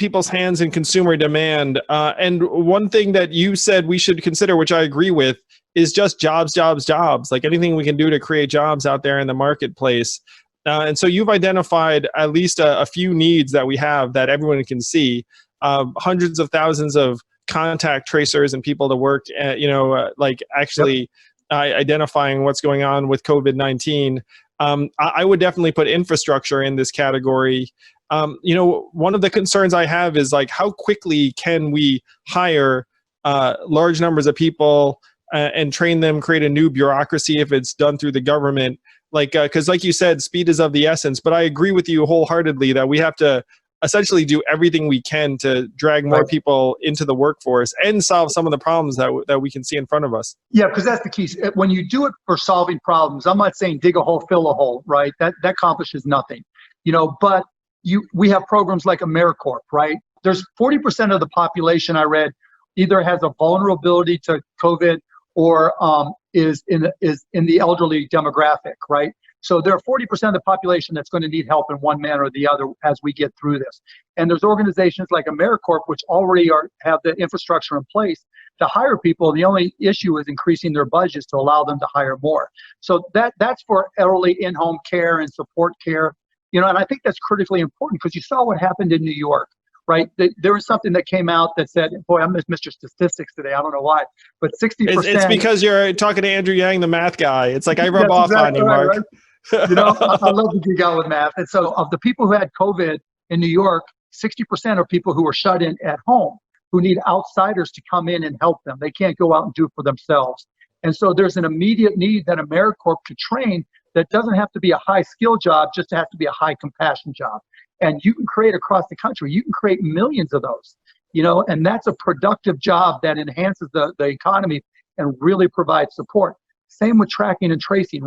people's hands in consumer demand. And one thing that you said we should consider, which I agree with, is just jobs, jobs, jobs. Like anything we can do to create jobs out there in the marketplace. And so you've identified at least a few needs that we have that everyone can see. Hundreds of thousands of contact tracers and people to work at, like actually identifying what's going on with COVID-19. I would definitely put infrastructure in this category. One of the concerns I have is like, how quickly can we hire large numbers of people and train them, create a new bureaucracy if it's done through the government? Like, because like you said, speed is of the essence, but I agree with you wholeheartedly that we have to essentially do everything we can to drag more people into the workforce and solve some of the problems that we can see in front of us. Yeah, because that's the key. When you do it for solving problems, I'm not saying dig a hole, fill a hole, right? That accomplishes nothing, but we have programs like AmeriCorps, right? There's 40% of the population I read either has a vulnerability to COVID or is in the elderly demographic, right? So there are 40% of the population that's going to need help in one manner or the other as we get through this. And there's organizations like AmeriCorps, which already have the infrastructure in place to hire people. The only issue is increasing their budgets to allow them to hire more. So that's for elderly in-home care and support care. And I think that's critically important because you saw what happened in New York, right? There was something that came out that said, boy, I'm Mr. Statistics today. I don't know why, but 60%. It's because you're talking to Andrew Yang, the math guy. It's like I rub off on you, Mark. Right. I love to geek out with math. And so of the people who had COVID in New York, 60% are people who were shut in at home, who need outsiders to come in and help them. They can't go out and do it for themselves. And so there's an immediate need that AmeriCorps could train that doesn't have to be a high skill job, just have to be a high compassion job. And you can create across the country, you can create millions of those, and that's a productive job that enhances the economy and really provides support. Same with tracking and tracing.